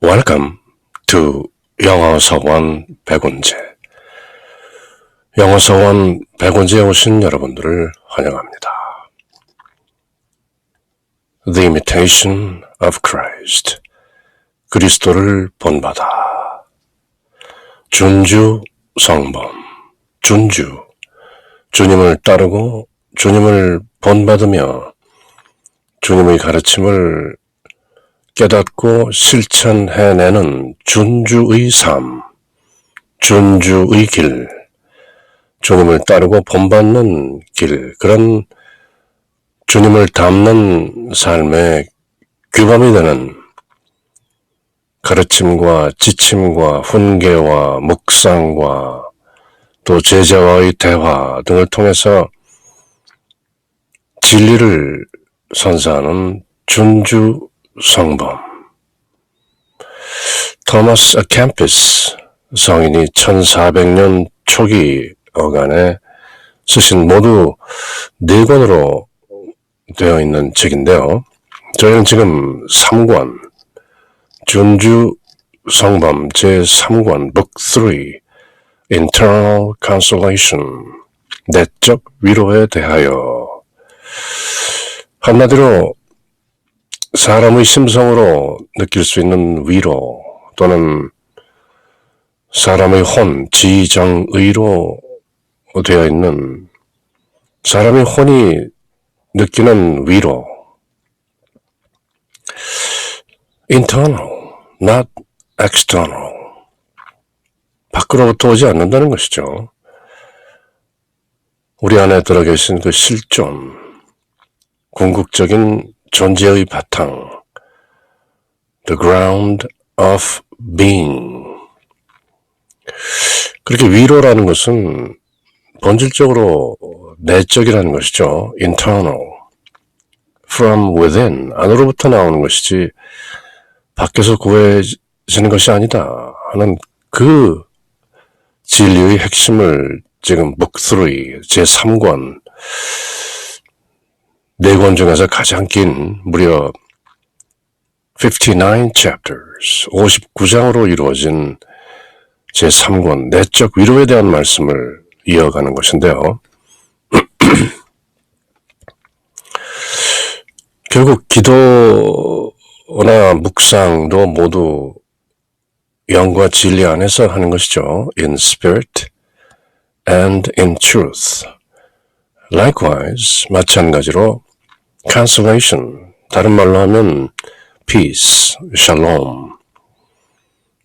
Welcome to 영어서원 백운제. 영어서원 백운제에 오신 여러분들을 환영합니다. The Imitation of Christ. 그리스도를 본받아. 준주 성범. 준주. 주님을 따르고 주님을 본받으며 주님의 가르침을 깨닫고 실천해내는 준주의 삶, 준주의 길, 주님을 따르고 본받는 길, 그런 주님을 닮는 삶의 규범이 되는 가르침과 지침과 훈계와 묵상과 또 제자와의 대화 등을 통해서 진리를 선사하는 준주 성범. 토마스 아 캠퍼스 성인이 1400년 초기 어간에 쓰신 모두 4권으로 되어 있는 책인데요. 저희는 지금 3권, 준주 성범 제3권 Book 3 Internal Consolation, 내적 위로에 대하여. 한마디로 사람의 심성으로 느낄 수 있는 위로 또는 사람의 혼, 지정의로 되어 있는 사람의 혼이 느끼는 위로. Internal, not external. 밖으로부터 오지 않는다는 것이죠. 우리 안에 들어계신 그 실존, 궁극적인 존재의 바탕, the ground of being. 그렇게 위로라는 것은 본질적으로 내적이라는 것이죠. internal, from within, 안으로부터 나오는 것이지 밖에서 구해지는 것이 아니다 하는 그 진리의 핵심을 지금 Book 3, 제3권 4권 중에서 가장 긴 무려 59 chapters, 59장으로 이루어진 제3권 내적 위로에 대한 말씀을 이어가는 것인데요. 결국 기도나 묵상도 모두 영과 진리 안에서 하는 것이죠. In spirit and in truth. Likewise, 마찬가지로 consolation, 다른 말로 하면 peace, shalom,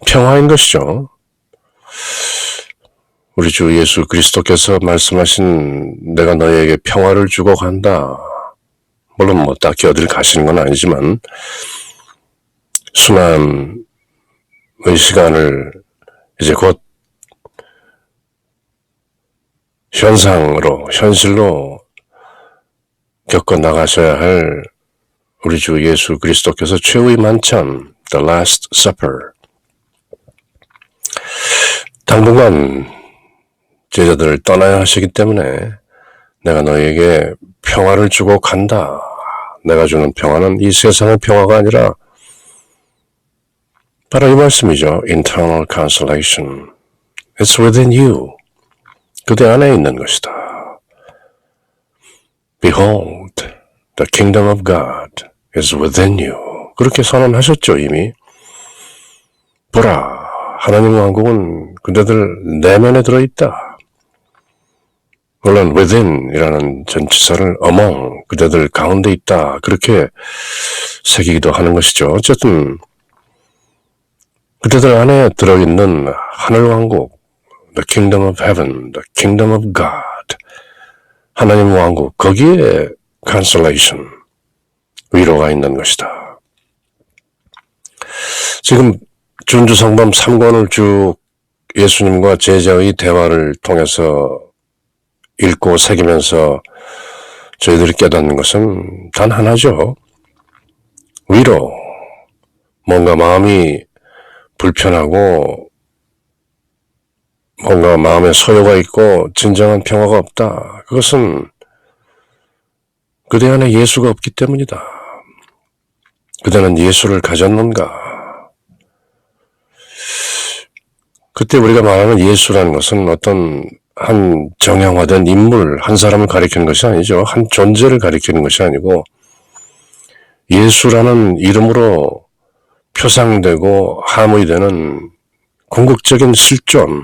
평화인 것이죠. 우리 주 예수 그리스도께서 말씀하신 내가 너희에게 평화를 주고 간다. 물론 딱히 어딜 가시는 건 아니지만 순환의 시간을 이제 곧 현실로 겪어 나가셔야 할 우리 주 예수 그리스도께서 최후의 만찬, The Last Supper. 당분간 제자들을 떠나야 하시기 때문에 내가 너희에게 평화를 주고 간다. 내가 주는 평화는 이 세상의 평화가 아니라 바로 이 말씀이죠. Internal consolation. It's within you. 그대 안에 있는 것이다. Behold, the kingdom of God is within you. 그렇게 선언하셨죠, 이미. 보라, 하나님의 왕국은 그대들 내면에 들어있다. 물론 within이라는 전치사를 among, 그대들 가운데 있다. 그렇게 새기기도 하는 것이죠. 어쨌든 그대들 안에 들어있는 하늘왕국, the kingdom of heaven, the kingdom of God, 하나님 왕국, 거기에 consolation, 위로가 있는 것이다. 지금 준주성범 3권을 쭉 예수님과 제자의 대화를 통해서 읽고 새기면서 저희들이 깨닫는 것은 단 하나죠. 위로. 뭔가 마음이 불편하고 뭔가 마음에 소요가 있고 진정한 평화가 없다. 그것은 그대 안에 예수가 없기 때문이다. 그대는 예수를 가졌는가? 그때 우리가 말하는 예수라는 것은 어떤 한 정형화된 인물, 한 사람을 가리키는 것이 아니죠. 한 존재를 가리키는 것이 아니고 예수라는 이름으로 표상되고 함의되는 궁극적인 실존,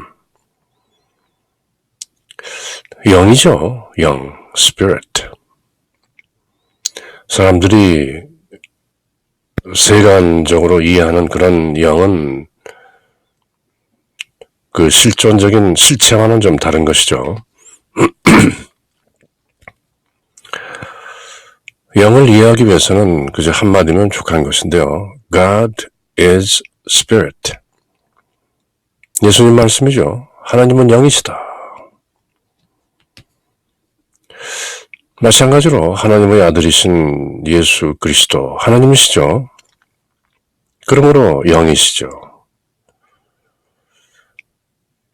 영이죠. 영, spirit. 사람들이 세간적으로 이해하는 그런 영은 그 실존적인 실체와는 좀 다른 것이죠. 영을 이해하기 위해서는 그저 한마디면 족한 것인데요. God is spirit. 예수님 말씀이죠. 하나님은 영이시다. 마찬가지로 하나님의 아들이신 예수 그리스도 하나님이시죠. 그러므로 영이시죠.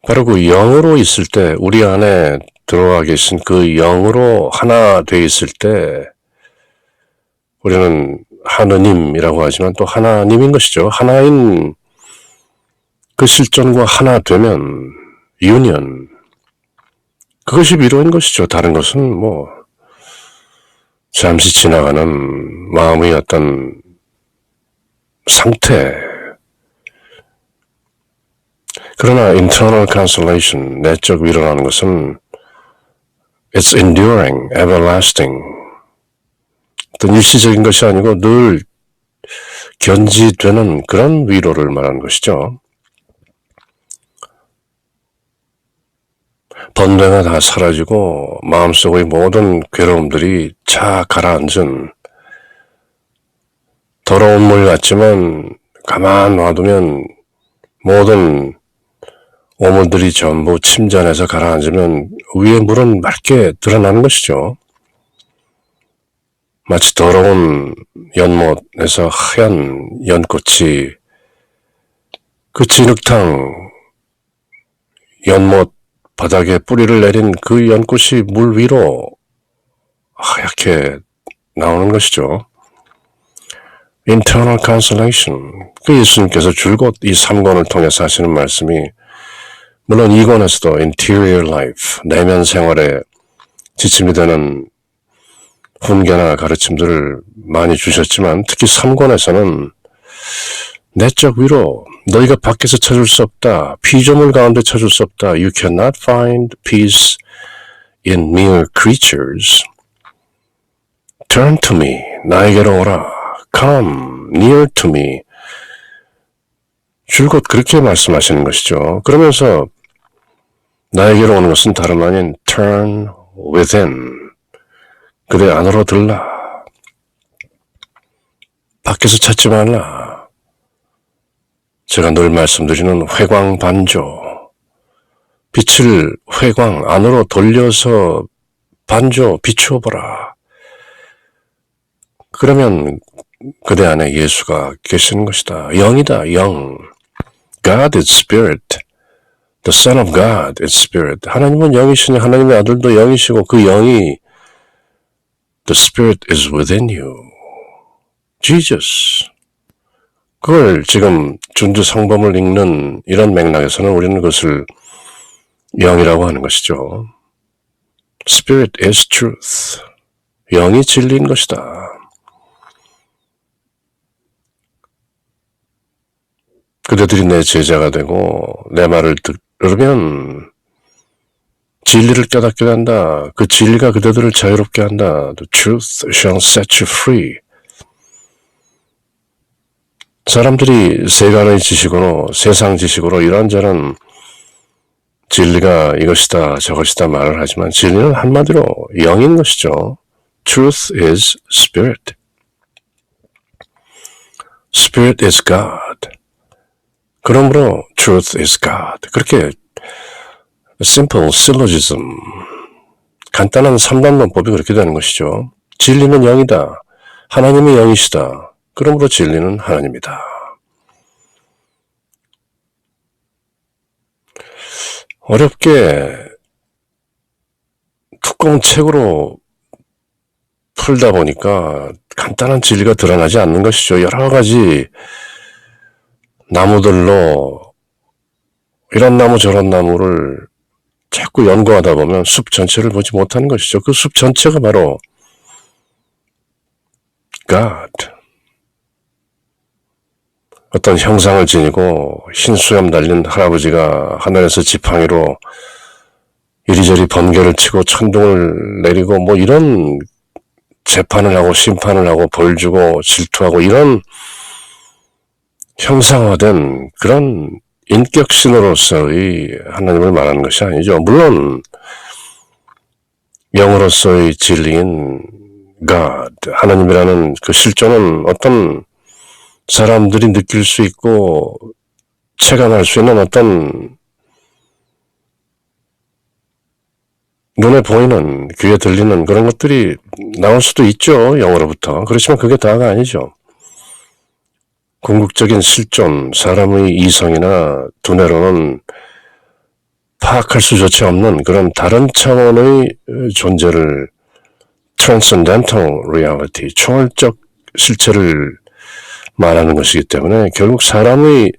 바로 그 영으로 있을 때 우리 안에 들어와 계신 그 영으로 하나 되어 있을 때 우리는 하느님이라고 하지만 또 하나님인 것이죠. 하나인 그 실존과 하나 되면 유니언, 그것이 위로인 것이죠. 다른 것은 뭐 잠시 지나가는 마음의 어떤 상태. 그러나 internal consolation, 내적 위로라는 것은 it's enduring, everlasting. 어떤 일시적인 것이 아니고 늘 견지되는 그런 위로를 말하는 것이죠. 번뇌가 다 사라지고 마음속의 모든 괴로움들이 차 가라앉은 더러운 물 같지만 가만 놔두면 모든 오물들이 전부 침전해서 가라앉으면 위에 물은 맑게 드러나는 것이죠. 마치 더러운 연못에서 하얀 연꽃이 그 진흙탕 연못 바닥에 뿌리를 내린 그 연꽃이 물 위로 하얗게 나오는 것이죠. Internal consolation. 그 예수님께서 줄곧 이 3권을 통해서 하시는 말씀이 물론 2권에서도 interior life, 내면 생활에 지침이 되는 훈계나 가르침들을 많이 주셨지만 특히 3권에서는 내적 위로, 너희가 밖에서 찾을 수 없다. 피조물 가운데 찾을 수 없다. You cannot find peace in mere creatures. Turn to me. 나에게로 오라. Come near to me. 줄곧 그렇게 말씀하시는 것이죠. 그러면서 나에게로 오는 것은 다름 아닌 turn within. 그대 안으로 들라. 밖에서 찾지 말라. 제가 늘 말씀드리는 회광반조. 빛을 회광 안으로 돌려서 반조 비추어보라. 그러면 그대 안에 예수가 계시는 것이다. 영이다. 영. God is spirit. The Son of God is spirit. 하나님은 영이시니 하나님의 아들도 영이시고 그 영이 The spirit is within you. Jesus. 그걸 지금 준주성범을 읽는 이런 맥락에서는 우리는 그것을 영이라고 하는 것이죠. Spirit is truth. 영이 진리인 것이다. 그대들이 내 제자가 되고 내 말을 들으면 진리를 깨닫게 한다. 그 진리가 그대들을 자유롭게 한다. The truth shall set you free. 사람들이 세간의 지식으로 세상 지식으로 이런저런 진리가 이것이다 저것이다 말을 하지만 진리는 한마디로 영인 것이죠. Truth is spirit. Spirit is God. 그러므로 truth is God. 그렇게 simple syllogism, 간단한 3단론법이 그렇게 되는 것이죠. 진리는 영이다. 하나님이 영이시다. 그러므로 진리는 하나님이다. 어렵게 두꺼운 책으로 풀다 보니까 간단한 진리가 드러나지 않는 것이죠. 여러 가지 나무들로 이런 나무 저런 나무를 자꾸 연구하다 보면 숲 전체를 보지 못하는 것이죠. 그 숲 전체가 바로 God. 어떤 형상을 지니고 흰 수염 달린 할아버지가 하늘에서 지팡이로 이리저리 번개를 치고 천둥을 내리고 뭐 이런 재판을 하고 심판을 하고 벌 주고 질투하고 이런 형상화된 그런 인격신으로서의 하나님을 말하는 것이 아니죠. 물론 영으로서의 진리인 God, 하나님이라는 그 실존은 어떤 사람들이 느낄 수 있고 체감할 수 있는 어떤 눈에 보이는, 귀에 들리는 그런 것들이 나올 수도 있죠. 영으로부터. 그렇지만 그게 다가 아니죠. 궁극적인 실존, 사람의 이성이나 두뇌로는 파악할 수조차 없는 그런 다른 차원의 존재를 transcendental reality, 초월적 실체를 말하는 것이기 때문에 결국 사람의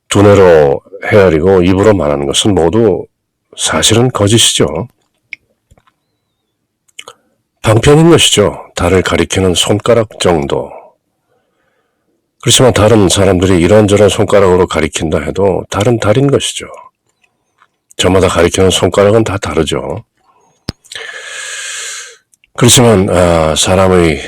두뇌로 헤아리고 입으로 말하는 것은 모두 사실은 거짓이죠. 방편인 것이죠. 달을 가리키는 손가락 정도. 그렇지만 다른 사람들이 이런저런 손가락으로 가리킨다 해도 달은 달인 것이죠. 저마다 가리키는 손가락은 다 다르죠. 그렇지만 사람의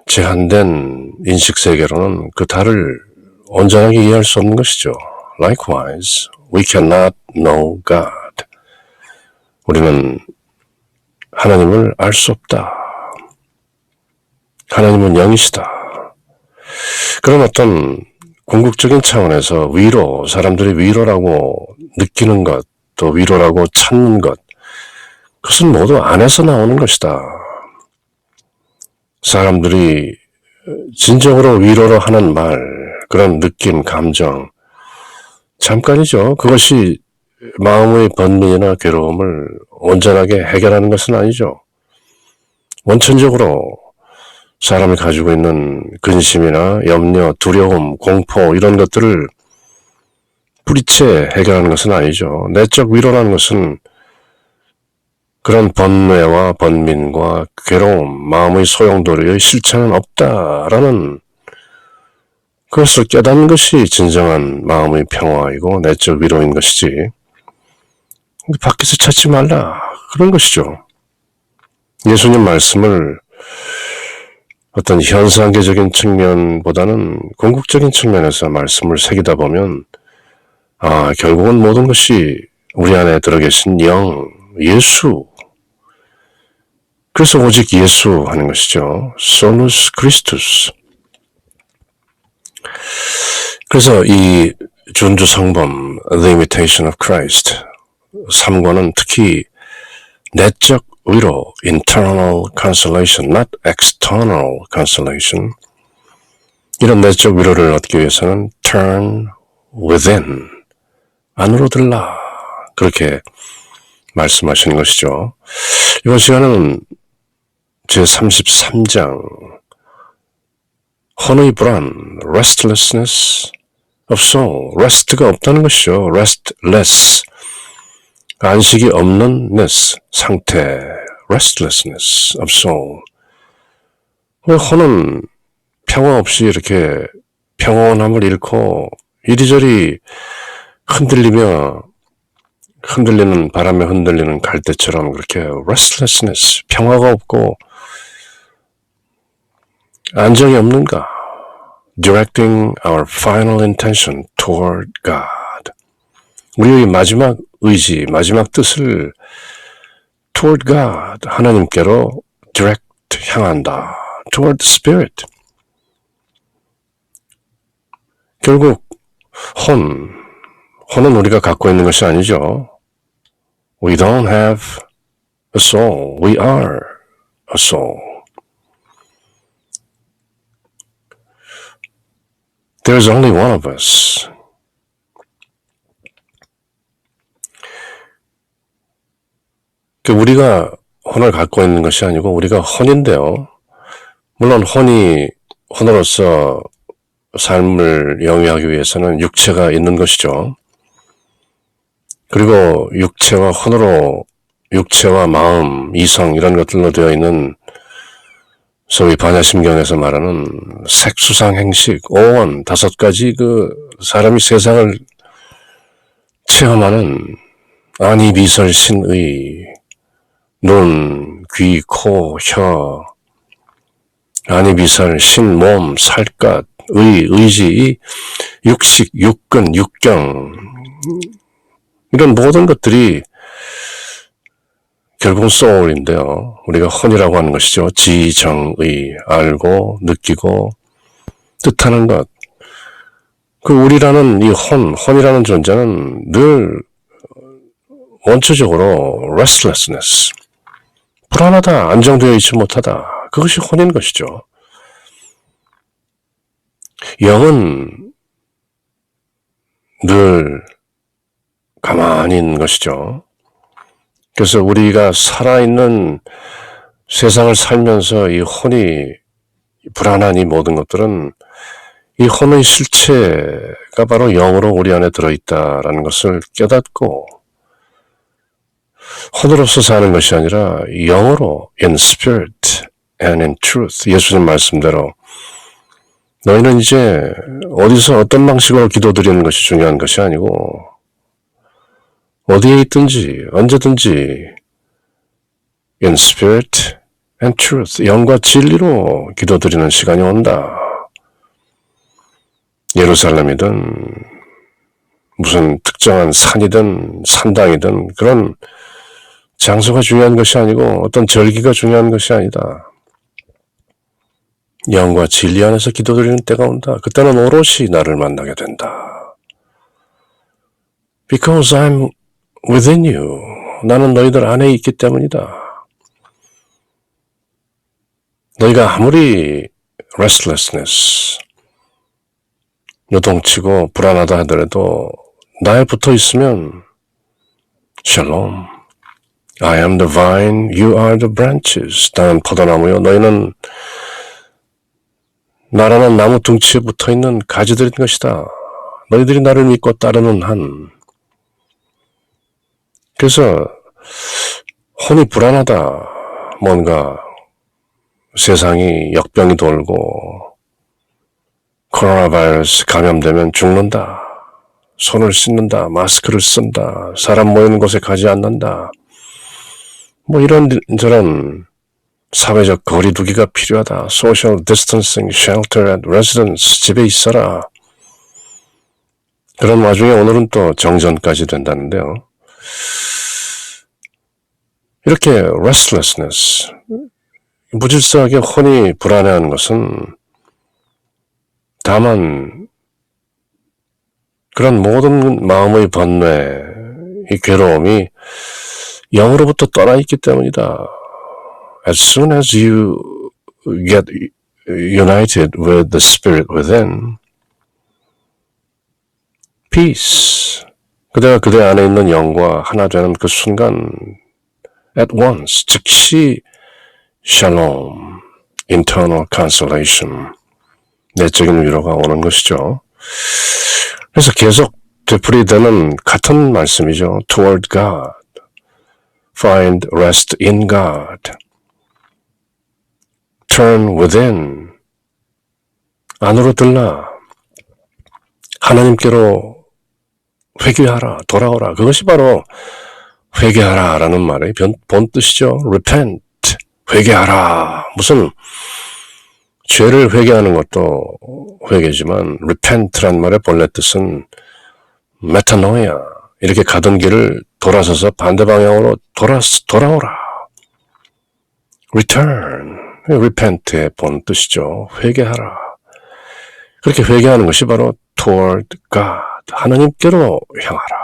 제한된 인식세계로는 그 달을 온전하게 이해할 수 없는 것이죠. Likewise, we cannot know God. 우리는 하나님을 알 수 없다. 하나님은 영이시다. 그런 어떤 궁극적인 차원에서 위로, 사람들이 위로라고 느끼는 것, 또 위로라고 찾는 것, 그것은 모두 안에서 나오는 것이다. 사람들이 진정으로 위로로 하는 말, 그런 느낌, 감정, 잠깐이죠. 그것이 마음의 번민이나 괴로움을 온전하게 해결하는 것은 아니죠. 원천적으로 사람이 가지고 있는 근심이나 염려, 두려움, 공포 이런 것들을 뿌리채 해결하는 것은 아니죠. 내적 위로라는 것은 그런 번뇌와 번민과 괴로움, 마음의 소용돌이의 실체는 없다라는 그것을 깨닫는 것이 진정한 마음의 평화이고 내적 위로인 것이지. 밖에서 찾지 말라. 그런 것이죠. 예수님 말씀을 어떤 현상계적인 측면보다는 궁극적인 측면에서 말씀을 새기다 보면 결국은 모든 것이 우리 안에 들어 계신 영, 예수. 그래서 오직 예수 하는 것이죠. Solus Christus. 그래서 이 준주 성범, The Imitation of Christ 3권은 특히 내적 위로, internal consolation, not external consolation. 이런 내적 위로를 얻기 위해서는 turn within, 안으로 들라. 그렇게 말씀하시는 것이죠. 이번 시간은 제33장, 혼의 불안, restlessness of soul, rest가 없다는 것이죠. restless, 안식이 없는 ness, 상태, restlessness of soul. 혼은 평화 없이 이렇게 평온함을 잃고 이리저리 흔들리는 바람에 흔들리는 갈대처럼 그렇게 restlessness, 평화가 없고 안정이 없는가? Directing our final intention toward God. 우리의 마지막 의지, 마지막 뜻을 toward God, 하나님께로 direct, 향한다. toward the Spirit. 결국 혼은 우리가 갖고 있는 것이 아니죠. We don't have a soul. We are a soul. There's only one of us. 우리가 혼을 갖고 있는 것이 아니고 우리가 혼인데요. 물론 혼으로서 삶을 영위하기 위해서는 육체가 있는 것이죠. 그리고 육체와 혼으로, 육체와 마음, 이성 이런 것들로 되어 있는 소위 반야심경에서 말하는 색수상 행식, 오원, 5가지 사람이 세상을 체험하는 안이, 미설, 신의, 눈, 귀, 코, 혀, 안이, 미설, 신, 몸, 살갗, 의지, 이 육식, 육근, 육경 이런 모든 것들이 결국은 소울인데요. 우리가 혼이라고 하는 것이죠. 지, 정, 의, 알고, 느끼고, 뜻하는 것. 우리라는 이 혼이라는 존재는 늘 원초적으로 restlessness, 불안하다, 안정되어 있지 못하다. 그것이 혼인 것이죠. 영은 늘 가만히 있는 것이죠. 그래서 우리가 살아있는 세상을 살면서 이 혼이 불안한 이 모든 것들은 이 혼의 실체가 바로 영으로 우리 안에 들어있다라는 것을 깨닫고 혼으로서 사는 것이 아니라 영으로 in spirit and in truth 예수님 말씀대로 너희는 이제 어디서 어떤 방식으로 기도드리는 것이 중요한 것이 아니고 어디에 있든지 언제든지 in spirit and truth 영과 진리로 기도드리는 시간이 온다. 예루살렘이든 무슨 특정한 산이든 산당이든 그런 장소가 중요한 것이 아니고 어떤 절기가 중요한 것이 아니다. 영과 진리 안에서 기도드리는 때가 온다. 그때는 오롯이 나를 만나게 된다. Because I'm within you. 나는 너희들 안에 있기 때문이다. 너희가 아무리 restlessness, 요동치고 불안하다 하더라도 나에 붙어 있으면 shalom. I am the vine, you are the branches. 나는 포도나무요, 너희는 나라는 나무 둥치에 붙어있는 가지들인 것이다. 너희들이 나를 믿고 따르는 한. 그래서 혼이 불안하다. 뭔가 세상이 역병이 돌고 코로나 바이러스 감염되면 죽는다. 손을 씻는다. 마스크를 쓴다. 사람 모이는 곳에 가지 않는다. 뭐 이런저런 사회적 거리두기가 필요하다. Social distancing, shelter at residence. 집에 있어라. 그런 와중에 오늘은 또 정전까지 된다는데요. 이렇게 restlessness, 무질서하게 혼이 불안해하는 것은 다만 그런 모든 마음의 번뇌, 이 괴로움이 영으로부터 떠나 있기 때문이다. As soon as you get united with the spirit within, peace, 그대가 그대 안에 있는 영과 하나 되는 그 순간, at once, 즉시 shalom, internal consolation, 내적인 위로가 오는 것이죠. 그래서 계속 되풀이되는 같은 말씀이죠. Toward God, find rest in God, turn within, 안으로 들라, 하나님께로 회개하라, 돌아오라. 그것이 바로 회개하라 라는 말의 본 뜻이죠. repent, 회개하라. 무슨 죄를 회개하는 것도 회개지만 repent란 말의 본래 뜻은 메타노이아, 이렇게 가던 길을 돌아서서 반대 방향으로 돌아오라. return, repent의 본 뜻이죠. 회개하라. 그렇게 회개하는 것이 바로 toward God, 하나님께로 향하라.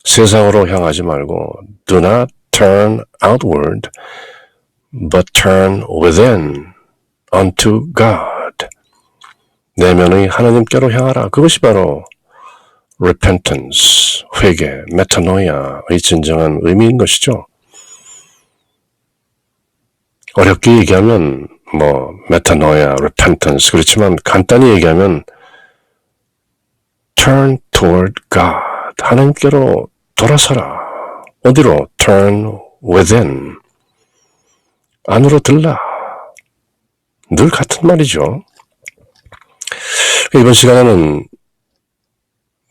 세상으로 향하지 말고 do not turn outward, but turn within unto God. 내면의 하나님께로 향하라. 그것이 바로 repentance, 회개, 메타노이아의 진정한 의미인 것이죠. 어렵게 얘기하면 메타노이아, repentance, 그렇지만 간단히 얘기하면 turn toward God, 하나님께로 돌아서라. 어디로? Turn within. 안으로 들라. 늘 같은 말이죠. 이번 시간에는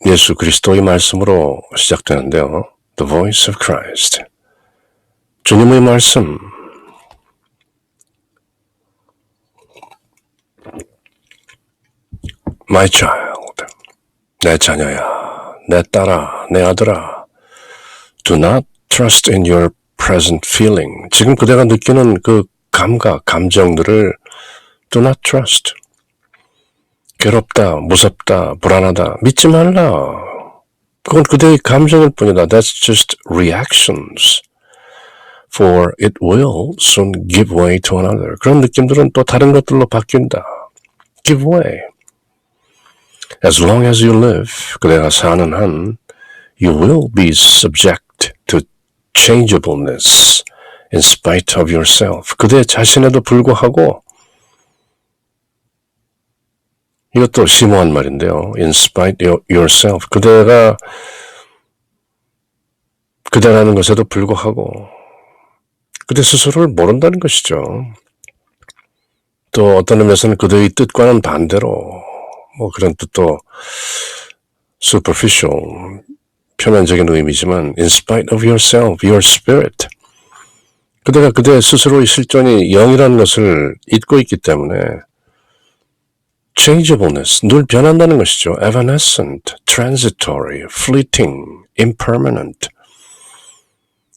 예수 그리스도의 말씀으로 시작되는데요. The voice of Christ. 주님의 말씀. My child. 내 자녀야. 내 딸아. 내 아들아. Do not trust in your present feeling. 지금 그대가 느끼는 그 감각, 감정들을 do not trust. 괴롭다, 무섭다, 불안하다. 믿지 말라. 그건 그대의 감정일 뿐이다. That's just reactions. For it will soon give way to another. 그런 느낌들은 또 다른 것들로 바뀐다. Give way. As long as you live, 그대가 사는 한, you will be subject to changeableness in spite of yourself. 그대 자신에도 불구하고 이것도 심오한 말인데요. In spite of yourself. 그대라는 것에도 불구하고 그대 스스로를 모른다는 것이죠. 또 어떤 의미에서는 그대의 뜻과는 반대로 그런 뜻도 superficial, 표면적인 의미지만 in spite of yourself, your spirit. 그대가 그대 스스로의 실존이 영이라는 것을 잊고 있기 때문에 changeableness, 늘 변한다는 것이죠. evanescent, transitory, fleeting, impermanent.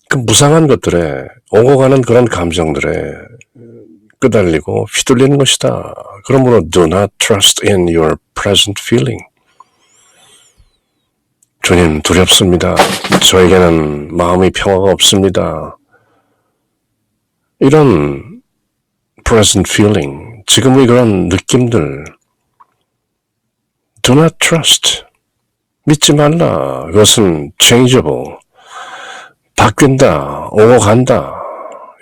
그 무상한 것들에 오고 가는 그런 감정들에 끄달리고 휘둘리는 것이다. 그러므로 do not trust in your present feeling. 주님 두렵습니다. 저에게는 마음의 평화가 없습니다. 이런 present feeling, 지금의 그런 느낌들 do not trust. 믿지 말라. 그것은 changeable. 바뀐다. 오고 간다.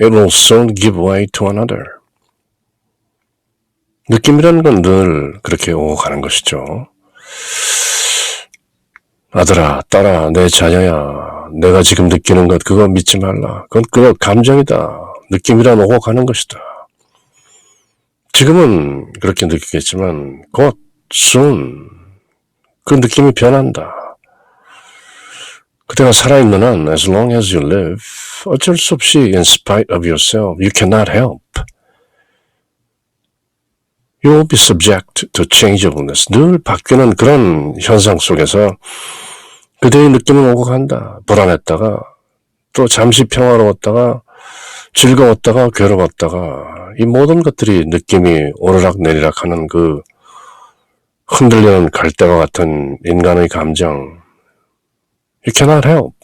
It will soon give way to another. 느낌이라는 건 늘 그렇게 오고 가는 것이죠. 아들아, 딸아, 내 자녀야. 내가 지금 느끼는 것 그거 믿지 말라. 그거 감정이다. 느낌이란 오고 가는 것이다. 지금은 그렇게 느끼겠지만 곧 soon 그 느낌이 변한다. 그대가 살아있는 한 as long as you live 어쩔 수 없이 in spite of yourself you cannot help. You will be subject to changeableness. 늘 바뀌는 그런 현상 속에서 그대의 느낌은 오고 간다. 불안했다가 또 잠시 평화로웠다가 즐거웠다가 괴로웠다가 이 모든 것들이 느낌이 오르락 내리락 하는 그 흔들리는 갈대와 같은 인간의 감정. You cannot help,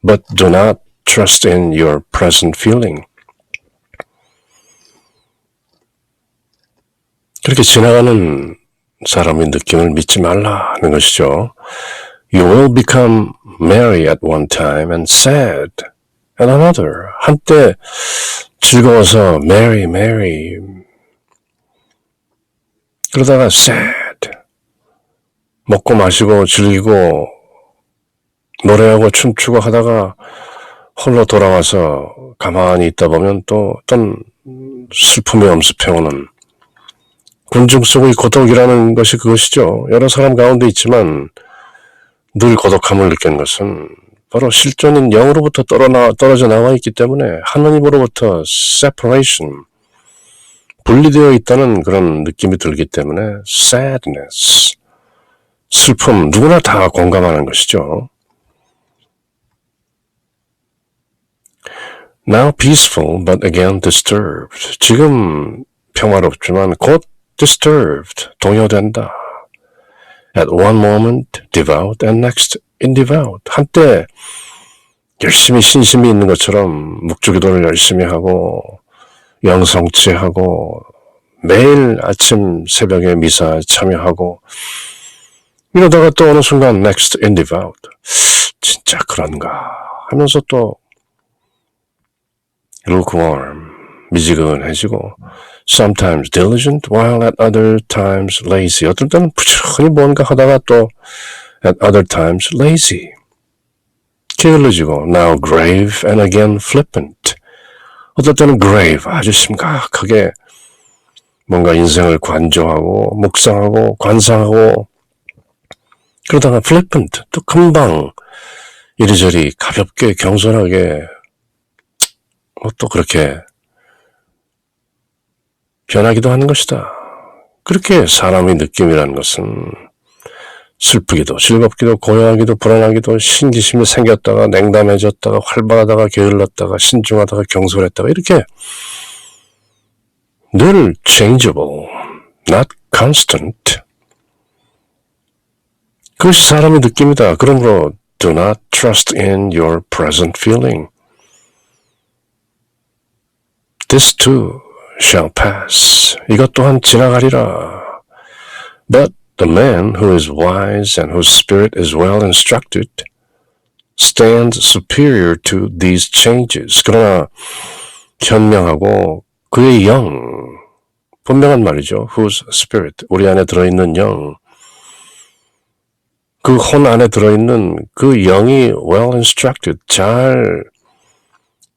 but do not trust in your present feeling. 그렇게 지나가는 사람의 느낌을 믿지 말라는 것이죠. You will become merry at one time and sad at another. 한때 즐거워서 merry, merry. 그러다가 sad. 먹고 마시고 즐기고 노래하고 춤추고 하다가 홀로 돌아와서 가만히 있다 보면 또 어떤 슬픔이 엄습해오는 군중 속의 고독이라는 것이 그것이죠. 여러 사람 가운데 있지만 늘 고독함을 느끼는 것은 바로 실존인 영으로부터 떨어져 나와 있기 때문에 하나님으로부터 separation, 분리되어 있다는 그런 느낌이 들기 때문에 sadness, 슬픔, 누구나 다 공감하는 것이죠. Now peaceful, but again disturbed. 지금 평화롭지만 곧 disturbed, 동요된다. At one moment devout and next indevout. 한때 열심히 신심이 있는 것처럼 묵주기도를 열심히 하고 영성치하고 매일 아침 새벽에 미사에 참여하고 이러다가 또 어느 순간 next indevout. 진짜 그런가 하면서 또 lukewarm, 미지근해지고 sometimes diligent while at other times lazy. 어떨 때는 부지런히 뭔가 하다가 또 at other times lazy. 게을러지고 now grave and again flippant. 어떨 때는 grave, 아주 심각하게 뭔가 인생을 관조하고 묵상하고 관상하고 그러다가 flippant, 또 금방 이리저리 가볍게 경솔하게 또 그렇게 변하기도 하는 것이다. 그렇게 사람의 느낌이라는 것은 슬프기도 즐겁기도 고요하기도 불안하기도 신기심이 생겼다가 냉담해졌다가 활발하다가 게을렀다가 신중하다가 경솔했다가 이렇게 늘 changeable, not constant. 그것이 사람의 느낌이다. 그러므로 do not trust in your present feeling. This too shall pass. 이것 또한 지나가리라. But the man who is wise and whose spirit is well instructed stands superior to these changes. 그러나 현명하고 그의 영, 분명한 말이죠. whose spirit, 우리 안에 들어있는 영, 그 혼 안에 들어있는 그 영이 well instructed, 잘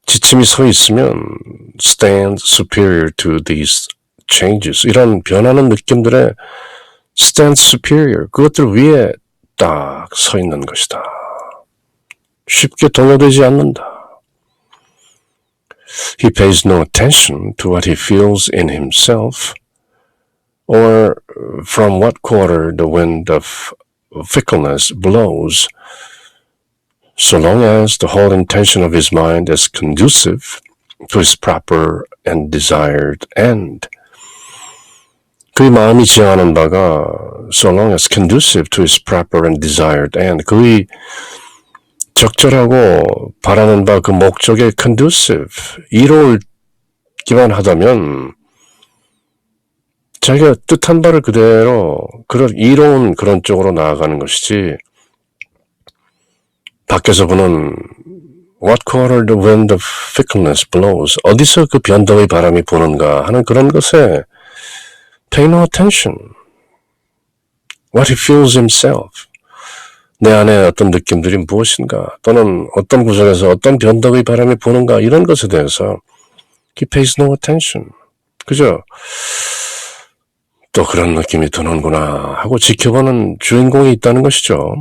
지침이 서 있으면 stand superior to these changes. 이런 변하는 느낌들에 stand superior, 그것들 위에 딱 서 있는 것이다. 쉽게 동요되지 않는다. He pays no attention to what he feels in himself or from what quarter the wind of fickleness blows, so long as the whole intention of his mind is conducive to his proper and desired end. 그의 마음이 지향하는 바가 so long as conducive to his proper and desired end. 그의 적절하고 바라는 바 그 목적에 conducive, 이로울기만 하다면 자기가 뜻한 바를 그대로 그런 이로운 그런 쪽으로 나아가는 것이지 밖에서 보는 what quarter the wind of fickleness blows, 어디서 그 변덕의 바람이 부는가 하는 그런 것에 pay no attention. What he feels himself. 내 안에 어떤 느낌들이 무엇인가 또는 어떤 구석에서 어떤 변덕의 바람이 부는가 이런 것에 대해서 he pays no attention. 그죠? 또 그런 느낌이 드는구나 하고 지켜보는 주인공이 있다는 것이죠.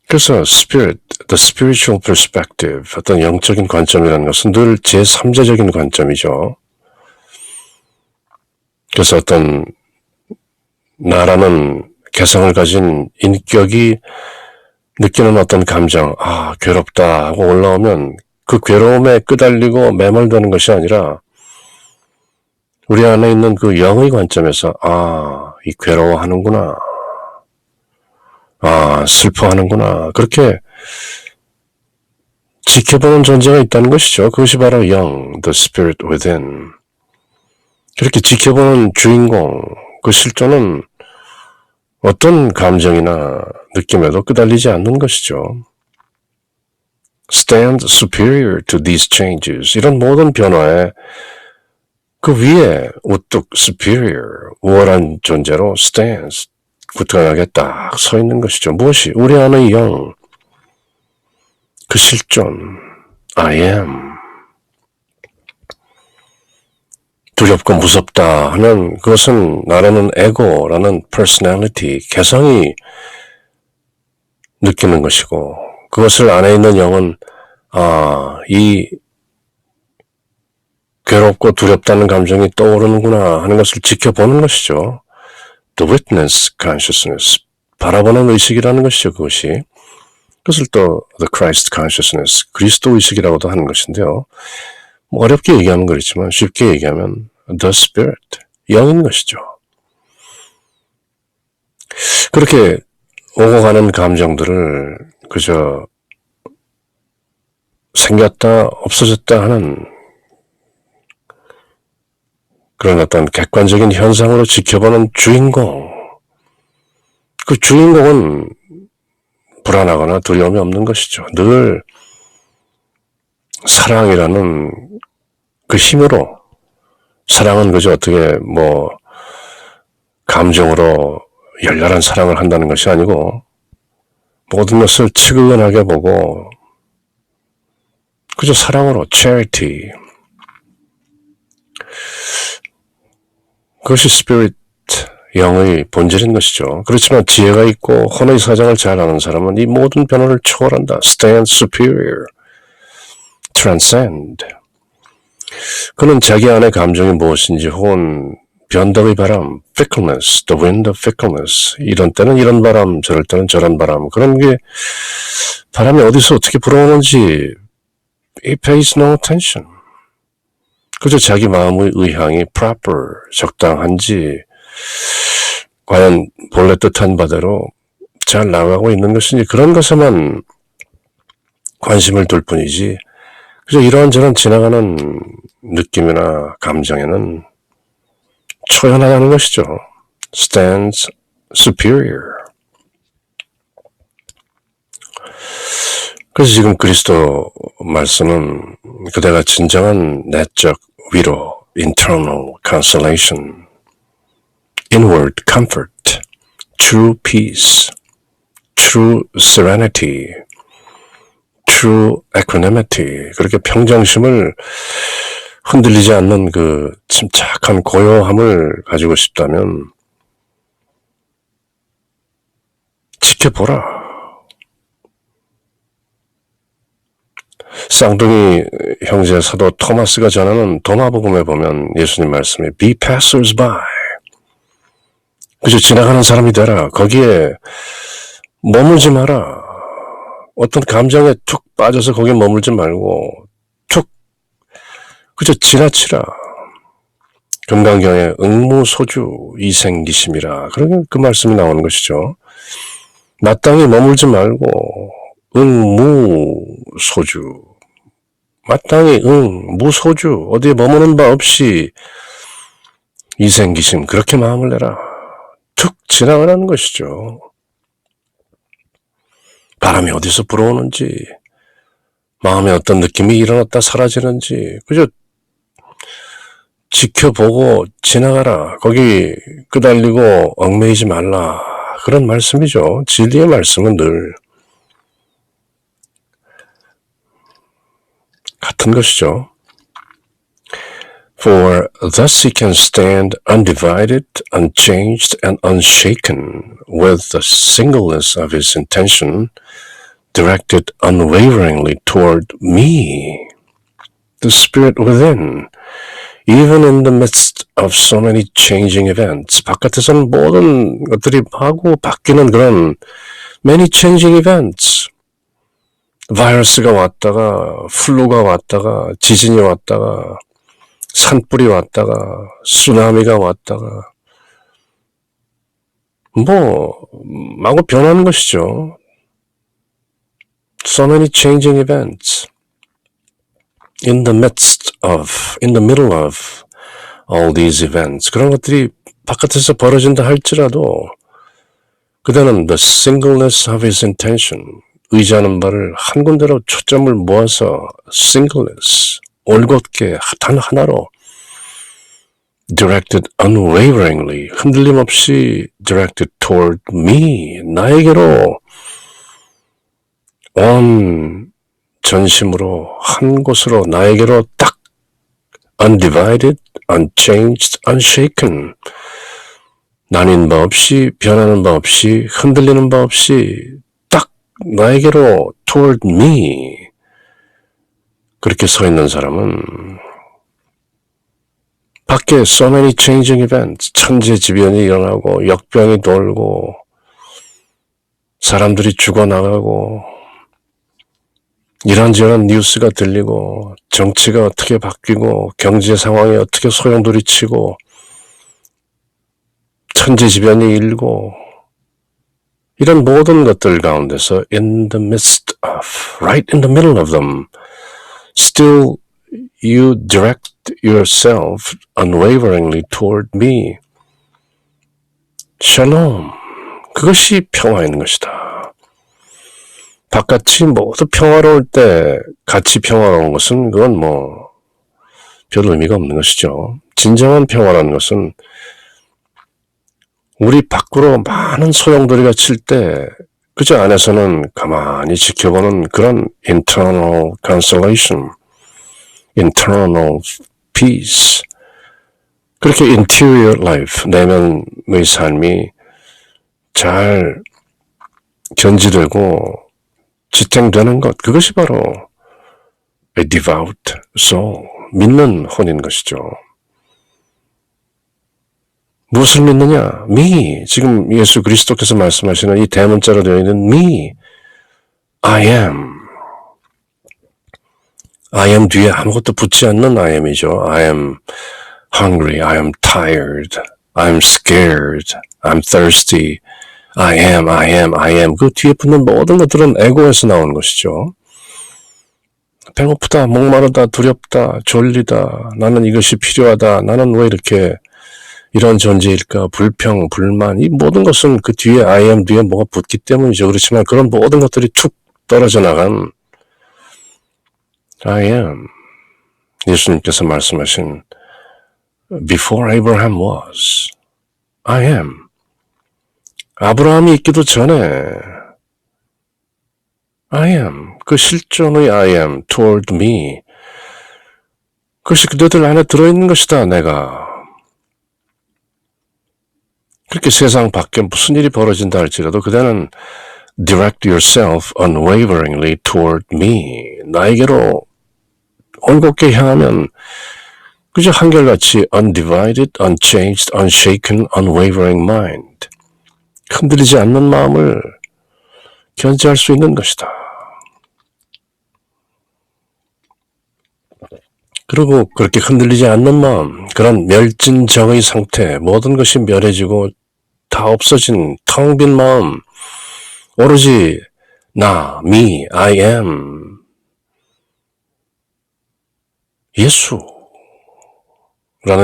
그래서 spirit, the spiritual perspective, 어떤 영적인 관점이라는 것은 늘 제3자적인 관점이죠. 그래서 어떤 나라는 개성을 가진 인격이 느끼는 어떤 감정, 괴롭다 하고 올라오면 그 괴로움에 끄달리고 매몰되는 것이 아니라 우리 안에 있는 그 영의 관점에서 이 괴로워하는구나, 슬퍼하는구나, 그렇게 지켜보는 존재가 있다는 것이죠. 그것이 바로 영, the spirit within. 그렇게 지켜보는 주인공, 그 실존은 어떤 감정이나 느낌에도 끄달리지 않는 것이죠. Stand superior to these changes. 이런 모든 변화에 그 위에 우뚝 superior, 우월한 존재로 stands, 굳건하게 딱 서 있는 것이죠. 무엇이? 우리 안의 영, 그 실존, I am. 두렵고 무섭다 하면 그것은 나라는 에고라는 personality, 개성이 느끼는 것이고 그것을 안에 있는 영은 이 괴롭고 두렵다는 감정이 떠오르는구나 하는 것을 지켜보는 것이죠. The witness consciousness, 바라보는 의식이라는 것이죠. 그것이. 그것을 또 the Christ consciousness, 그리스도 의식이라고도 하는 것인데요. 뭐 어렵게 얘기하면 그렇지만 쉽게 얘기하면 the spirit, 영인 것이죠. 그렇게 오고 가는 감정들을 그저 생겼다 없어졌다 하는 그런 어떤 객관적인 현상으로 지켜보는 주인공. 그 주인공은 불안하거나 두려움이 없는 것이죠. 늘 사랑이라는 그 힘으로, 사랑은 그저 어떻게 감정으로 열렬한 사랑을 한다는 것이 아니고 모든 것을 측은하게 보고 그저 사랑으로 charity 그것이 스피릿 영의 본질인 것이죠. 그렇지만 지혜가 있고 혼의 사정을 잘 아는 사람은 이 모든 변화를 초월한다. stand superior, transcend. 그는 자기 안의 감정이 무엇인지 혹은 변덕의 바람, fickleness, the wind of fickleness. 이런 때는 이런 바람, 저럴 때는 저런 바람. 그런 게 바람이 어디서 어떻게 불어오는지 he pays no attention. 그저 자기 마음의 의향이 proper, 적당한지 과연 본래 뜻한 바대로 잘 나가고 있는 것인지 그런 것에만 관심을 둘 뿐이지 그저 이런저런 지나가는 느낌이나 감정에는 초연하다는 것이죠. stands superior. 그래서 지금 그리스도 말씀은 그대가 진정한 내적 위로, internal consolation, inward comfort, true peace, true serenity, true equanimity, 그렇게 평정심을 흔들리지 않는 그 침착한 고요함을 가지고 싶다면 지켜보라. 쌍둥이 형제 사도 토마스가 전하는 도마복음에 보면 예수님 말씀에 be passers by. 그저 지나가는 사람이 되라. 거기에 머물지 마라. 어떤 감정에 툭 빠져서 거기에 머물지 말고 툭 그저 지나치라. 금강경에 응무소주 이생기심이라. 그러면 그 말씀이 나오는 것이죠. 마땅히 머물지 말고 응무소주. 마땅히 무소주. 어디에 머무는 바 없이 이생기심. 그렇게 마음을 내라. 툭 지나가라는 것이죠. 바람이 어디서 불어오는지, 마음에 어떤 느낌이 일어났다 사라지는지, 그저 지켜보고 지나가라. 거기 끄달리고 얽매이지 말라. 그런 말씀이죠. 진리의 말씀은 늘 같은 것이죠. For thus he can stand undivided, unchanged, and unshaken with the singleness of his intention directed unwaveringly toward me, the Spirit within, even in the midst of so many changing events. 바깥에서는 모든 것들이 하고 바뀌는 그런 many changing events. 바이러스가 왔다가, 플루가 왔다가, 지진이 왔다가, 산불이 왔다가, 쓰나미가 왔다가, 마구 변하는 것이죠. So many changing events. In the middle of all these events. 그런 것들이 바깥에서 벌어진다 할지라도, 그대는 the singleness of his intention. 의지하는 바를 한 군데로 초점을 모아서 singleness, 올곧게 단 하나로 directed unwaveringly, 흔들림 없이 directed toward me, 나에게로 온 전심으로 한 곳으로 나에게로 딱 undivided, unchanged, unshaken, 나뉜 바 없이 변하는 바 없이 흔들리는 바 없이 나에게로 toward me 그렇게 서 있는 사람은 밖에 so many changing events 천재지변이 일어나고 역병이 돌고 사람들이 죽어나가고 이런저런 뉴스가 들리고 정치가 어떻게 바뀌고 경제 상황이 어떻게 소용돌이치고 천재지변이 일고 이런 모든 것들 가운데서 in the midst of, right in the middle of them, still you direct yourself unwaveringly toward me. 샬롬. 그것이 평화인 것이다. 바깥이 모두 평화로울 때 같이 평화로운 것은 그건 별 의미가 없는 것이죠. 진정한 평화라는 것은 우리 밖으로 많은 소용돌이가 칠 때 그저 안에서는 가만히 지켜보는 그런 internal consolation, internal peace, 그렇게 interior life, 내면의 삶이 잘 견지되고 지탱되는 것, 그것이 바로 a devout soul, 믿는 혼인 것이죠. 무엇을 믿느냐? me. 지금 예수 그리스도께서 말씀하시는 이 대문자로 되어 있는 me. I am. I am 뒤에 아무것도 붙지 않는 I am이죠. I am hungry. I am tired. I am scared. I'm thirsty. I am, I am, I am. 그 뒤에 붙는 모든 것들은 에고에서 나오는 것이죠. 배고프다, 목마르다, 두렵다, 졸리다, 나는 이것이 필요하다, 나는 왜 이렇게 이런 존재일까, 불평, 불만, 이 모든 것은 그 뒤에 I am 뒤에 뭐가 붙기 때문이죠. 그렇지만 그런 모든 것들이 툭 떨어져 나간 I am. 예수님께서 말씀하신 Before Abraham was, I am. 아브라함이 있기도 전에 I am. 그 실존의 I am toward me. 그것이 그대들 안에 들어있는 것이다, 내가. 그렇게 세상 밖에 무슨 일이 벌어진다 할지라도 그대는 direct yourself unwaveringly toward me. 나에게로 올곧게 향하면 그저 한결같이 undivided, unchanged, unshaken, unwavering mind. 흔들리지 않는 마음을 견지할 수 있는 것이다. 그리고 그렇게 흔들리지 않는 마음, 그런 멸진정의 상태, 모든 것이 멸해지고 다 없어진 텅 빈 마음, 오로지 나, me, I am, 예수라는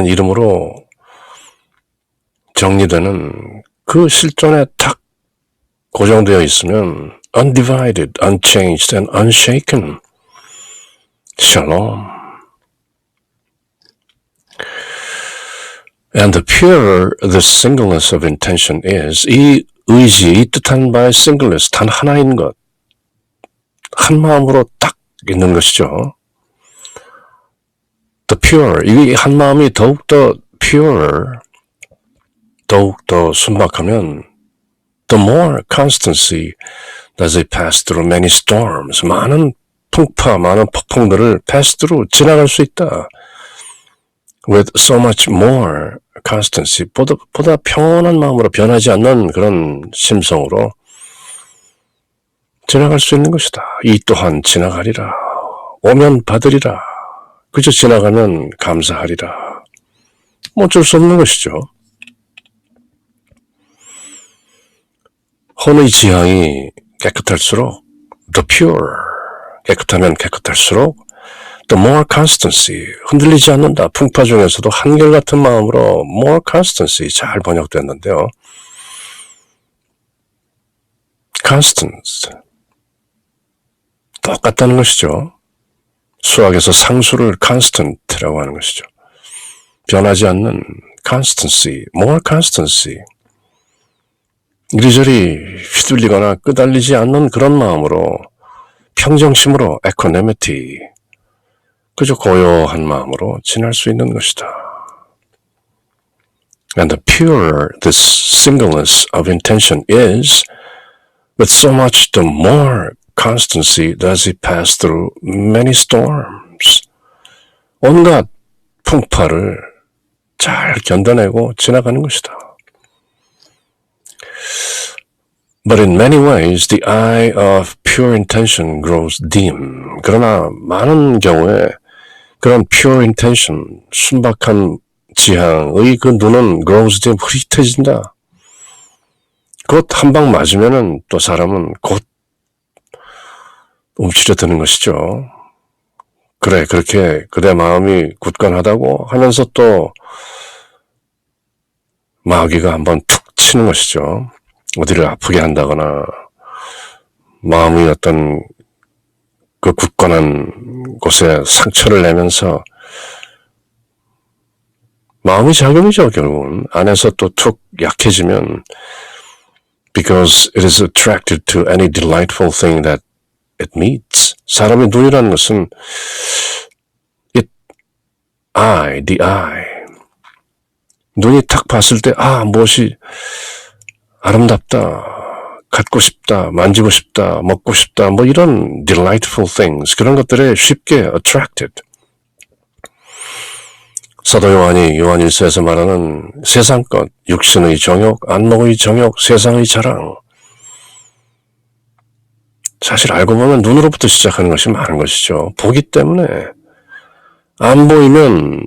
이름으로 정리되는 그 실존에 탁 고정되어 있으면 undivided, unchanged, and unshaken. Shalom. And the purer the singleness of intention is, 이 의지, 이 뜻한 바의 singleness, 단 하나인 것, 한 마음으로 딱 있는 것이죠. The pure, 이 한 마음이 더욱더 purer, 더욱더 순박하면 the more constancy does it pass through many storms. 많은 풍파, 많은 폭풍들을 pass through, 지나갈 수 있다. With so much more constancy, 보다 평온한 마음으로 변하지 않는 그런 심성으로 지나갈 수 있는 것이다. 이 또한 지나가리라. 오면 받으리라. 그저 지나가면 감사하리라. 뭐 어쩔 수 없는 것이죠. 혼의 지향이 깨끗할수록 the pure, 깨끗하면 깨끗할수록 the more constancy, 흔들리지 않는다. 풍파 중에서도 한결같은 마음으로 more constancy, 잘 번역됐는데요. constant, 똑같다는 것이죠. 수학에서 상수를 constant라고 하는 것이죠. 변하지 않는 constancy, more constancy. 이리저리 휘둘리거나 끄달리지 않는 그런 마음으로, 평정심으로 equanimity, 그저 고요한 마음으로 지날 수 있는 것이다. And the purer this singleness of intention is, with so much the more constancy does it pass through many storms. 온갖 풍파를 잘 견뎌내고 지나가는 것이다. But in many ways, the eye of pure intention grows dim. 그러나 많은 경우에 그런 pure intention, 순박한 지향의 그 눈은 grows dim, 흐릿해진다. 곧 한 방 맞으면은 또 사람은 곧 움츠려드는 것이죠. 그래, 그렇게 그대 마음이 굳건하다고 하면서 또 마귀가 한번 툭 치는 것이죠. 어디를 아프게 한다거나 마음이 어떤 그 굳건한 곳에 상처를 내면서 마음이 작용이죠, 결국은. 안에서 또 툭 약해지면 because it is attracted to any delightful thing that it meets. 사람의 눈이라는 것은 the eye. 눈이 탁 봤을 때 무엇이 아름답다, 갖고 싶다, 만지고 싶다, 먹고 싶다, 뭐 이런 delightful things, 그런 것들에 쉽게 attracted. 사도 요한이 요한일서에서 말하는 세상 것, 육신의 정욕, 안목의 정욕, 세상의 자랑. 사실 알고 보면 눈으로부터 시작하는 것이 많은 것이죠. 보기 때문에 안 보이면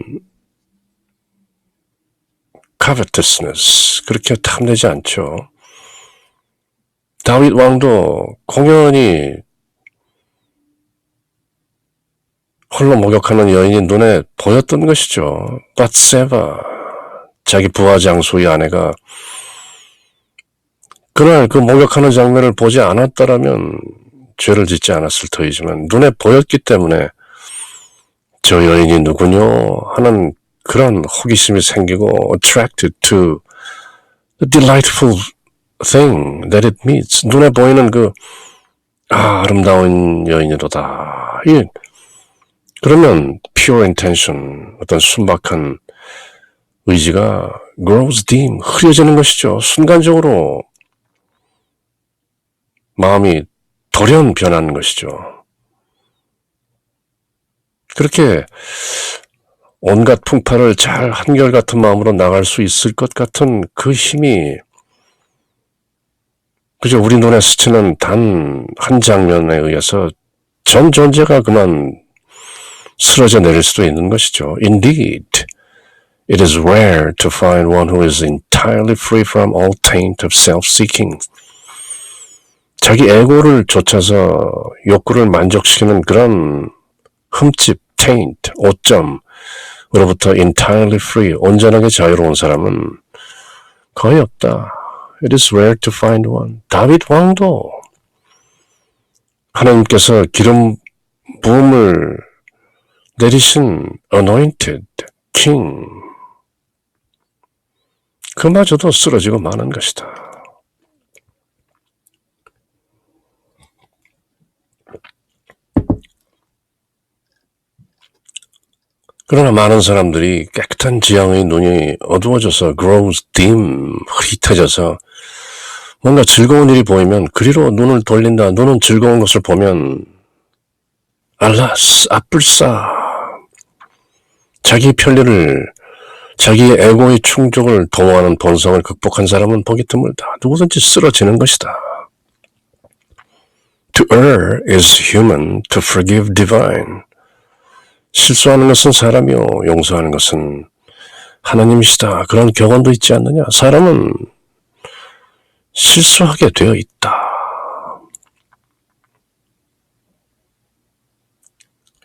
covetousness, 그렇게 탐내지 않죠. 다윗 왕도 공연히 홀로 목욕하는 여인이 눈에 보였던 것이죠. 밧세바, 자기 부하 장수의 아내가 그날 그 목욕하는 장면을 보지 않았다라면 죄를 짓지 않았을 터이지만 눈에 보였기 때문에 저 여인이 누구뇨 하는 그런 호기심이 생기고 attracted to the delightful thing that it meets. 눈에 보이는 아름다운 여인이로다. 그러면 pure intention, 어떤 순박한 의지가 grows dim, 흐려지는 것이죠. 순간적으로 마음이 돌연 변하는 것이죠. 그렇게 온갖 풍파를 잘 한결같은 마음으로 나갈 수 있을 것 같은 그 힘이 그저 우리 눈에 스치는 단 한 장면에 의해서 전 존재가 그만 쓰러져 내릴 수도 있는 것이죠. Indeed, it is rare to find one who is entirely free from all taint of self-seeking. 자기 에고를 쫓아서 욕구를 만족시키는 그런 흠집, taint, 오점으로부터 entirely free, 온전하게 자유로운 사람은 거의 없다. It is rare to find one. 다윗 왕도 하나님께서 기름 부음을 내리신 anointed king, 그마저도 쓰러지고 마는 것이다. 그러나 많은 사람들이 깨끗한 지향의 눈이 어두워져서 grows dim, 흐릿해져서 뭔가 즐거운 일이 보이면 그리로 눈을 돌린다. 눈은 즐거운 것을 보면 알라스, 아뿔싸, 자기 편리를, 자기의 에고의 충족을 도모하는 본성을 극복한 사람은 보기 드물다. 누구든지 쓰러지는 것이다. To err is human, to forgive divine. 실수하는 것은 사람이요, 용서하는 것은 하나님이시다. 그런 격언도 있지 않느냐. 사람은 실수하게 되어 있다.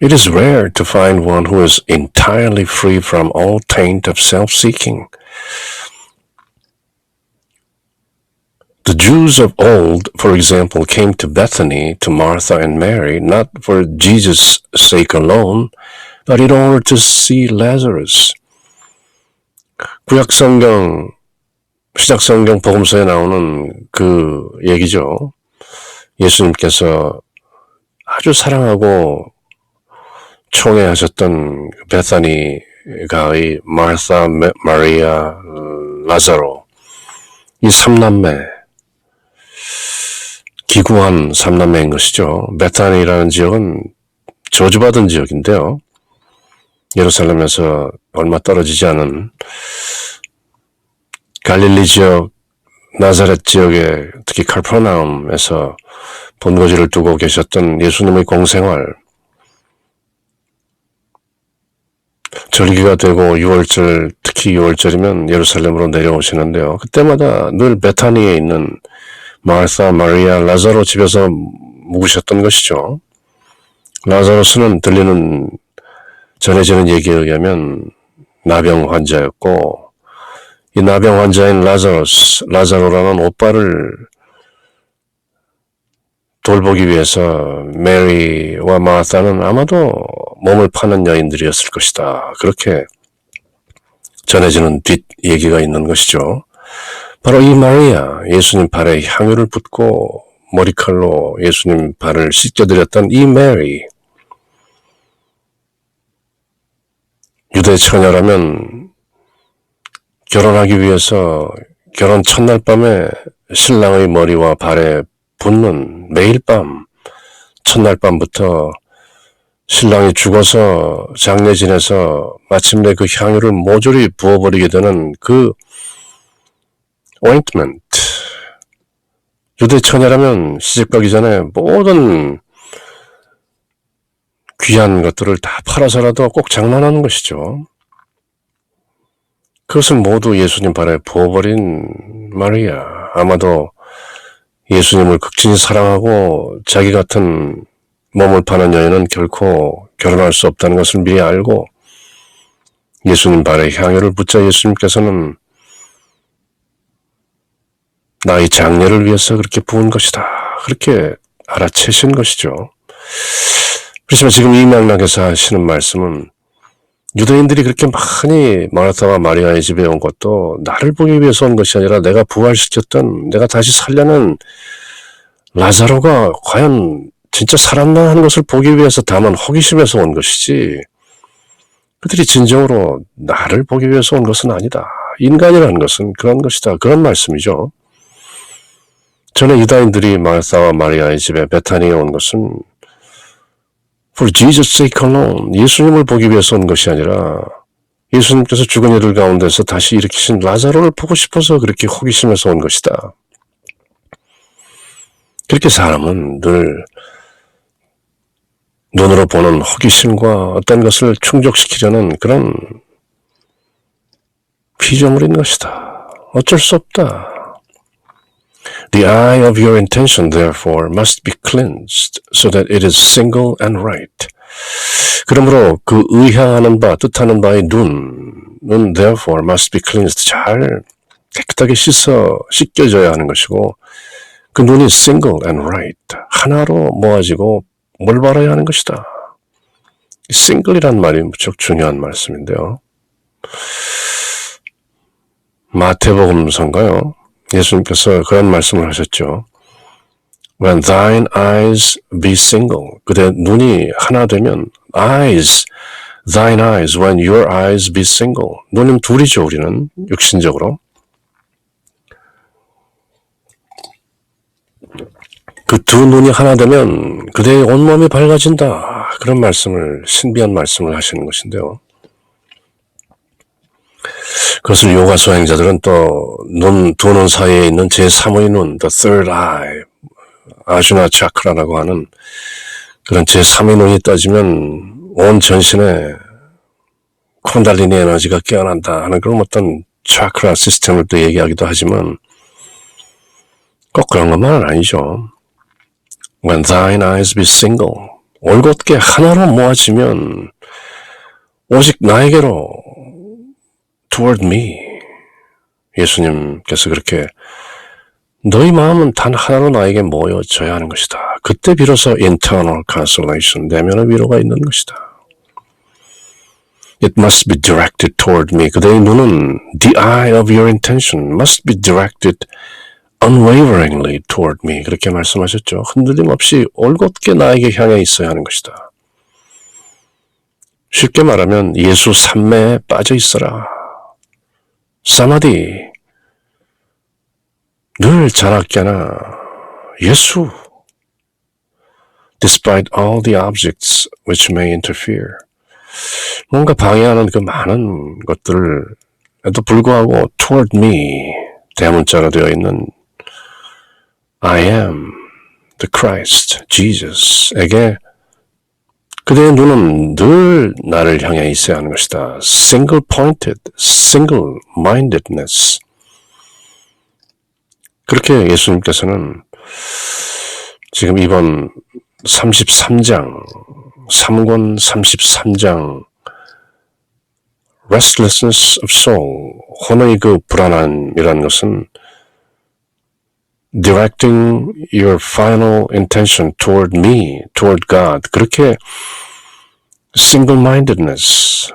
It is rare to find one who is entirely free from all taint of self-seeking. The Jews of old, for example, came to Bethany to Martha and Mary, not for Jesus' sake alone, but in order to see Lazarus. 구약성경, 시작성경 복음서에 나오는 그 얘기죠. 예수님께서 아주 사랑하고 총애하셨던 베타니가의 마르사, 마리아, 라자로, 이 삼남매, 기구한 삼남매인 것이죠. 베타니라는 지역은 저주받은 지역인데요. 예루살렘에서 얼마 떨어지지 않은 갈릴리 지역, 나사렛 지역에 특히 카퍼나움에서 본거지를 두고 계셨던 예수님의 공생활, 절기가 되고 6월절, 특히 6월절이면 예루살렘으로 내려오시는데요. 그때마다 늘 베타니에 있는 마르사, 마리아, 라자로 집에서 묵으셨던 것이죠. 라자로스는 전해지는 얘기에 의하면 나병 환자였고, 이 나병 환자인 라자로라는 오빠를 돌보기 위해서 메리와 마르타는 아마도 몸을 파는 여인들이었을 것이다. 그렇게 전해지는 뒷 얘기가 있는 것이죠. 바로 이 마리아, 예수님 발에 향유를 붓고 머리칼로 예수님 발을 씻겨드렸던 이 메리, 유대 처녀라면 결혼하기 위해서 결혼 첫날 밤에 신랑의 머리와 발에 붓는 매일 밤, 첫날 밤부터 신랑이 죽어서 장례 지내서 마침내 그 향유를 모조리 부어버리게 되는 그 오인트먼트, 유대 처녀라면 시집가기 전에 모든 귀한 것들을 다 팔아서라도 꼭 장만하는 것이죠. 그것을 모두 예수님 발에 부어버린 마리아, 아마도 예수님을 극진히 사랑하고 자기 같은 몸을 파는 여인은 결코 결혼할 수 없다는 것을 미리 알고 예수님 발에 향유를 붓자 예수님께서는 나의 장례를 위해서 그렇게 부은 것이다. 그렇게 알아채신 것이죠. 그렇지만 지금 이 맥락에서 하시는 말씀은 유대인들이 그렇게 많이 마르타와 마리아의 집에 온 것도 나를 보기 위해서 온 것이 아니라 내가 부활시켰던, 내가 다시 살려낸 라자로가 과연 진짜 살았나 하는 것을 보기 위해서 다만 호기심에서 온 것이지, 그들이 진정으로 나를 보기 위해서 온 것은 아니다. 인간이라는 것은 그런 것이다. 그런 말씀이죠. 전에 유다인들이 마르타와 마리아의 집에 베타니에 온 것은 For Jesus' sake alone, 예수님을 보기 위해서 온 것이 아니라 예수님께서 죽은 이들 가운데서 다시 일으키신 라자로를 보고 싶어서 그렇게 호기심에서 온 것이다. 그렇게 사람은 늘 눈으로 보는 호기심과 어떤 것을 충족시키려는 그런 피조물인 것이다. 어쩔 수 없다. The eye of your intention, therefore, must be cleansed, so that it is single and right. 그러므로 그 의향하는 바, 뜻하는 바의 눈은 therefore must be cleansed. 잘 깨끗하게 씻겨져야 하는 것이고, 그 눈이 single and right. 하나로 모아지고 올바라야 하는 것이다. single이란 말이 무척 중요한 말씀인데요. 마태복음서인가요? 예수님께서 그런 말씀을 하셨죠. When thine eyes be single, 그대 눈이 하나 되면 eyes, thine eyes, when your eyes be single. 눈은 둘이죠, 우리는 육신적으로. 그 두 눈이 하나 되면 그대의 온몸이 밝아진다. 그런 말씀을, 신비한 말씀을 하시는 것인데요. 그것을 요가 수행자들은 또 두 눈 사이에 있는 제3의 눈, the third eye, 아주나 차크라라고 하는 그런 제3의 눈이 떠지면 온 전신에 콘달리니 에너지가 깨어난다 하는 그런 어떤 차크라 시스템을 또 얘기하기도 하지만 꼭 그런 것만은 아니죠. When thine eyes be single, 올곧게 하나로 모아지면 오직 나에게로 toward me. 예수님께서 그렇게 너희 마음은 단 하나로 나에게 모여져야 하는 것이다. 그때 비로소 internal consolation, 내면의 위로가 있는 것이다. It must be directed toward me. 그대의 눈은 the eye of your intention must be directed unwaveringly toward me. 그렇게 말씀하셨죠. 흔들림 없이 올곧게 나에게 향해 있어야 하는 것이다. 쉽게 말하면 예수 삼매에 빠져 있어라. 사마디, 늘 자나깨나 예수, despite all the objects which may interfere. 뭔가 방해하는 그 많은 것들에도 불구하고 toward me, 대문자로 되어 있는 I am the Christ, Jesus에게 그대의 눈은 늘 나를 향해 있어야 하는 것이다. Single-pointed, single-mindedness. 그렇게 예수님께서는 지금 이번 33장, 3권 33장 restlessness of soul, 혼의 그 불안함이라는 것은 directing your final intention toward me, toward God. 그렇게 single-mindedness,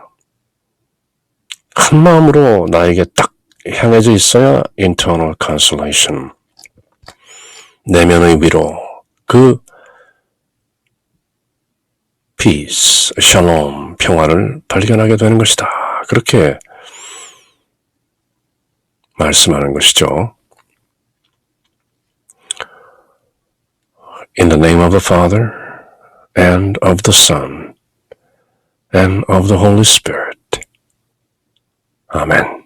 한 마음으로 나에게 딱 향해져 있어야 internal consolation, 내면의 위로, 그 peace, shalom, 평화를 발견하게 되는 것이다. 그렇게 말씀하는 것이죠. In the name of the Father, and of the Son, and of the Holy Spirit. 아멘.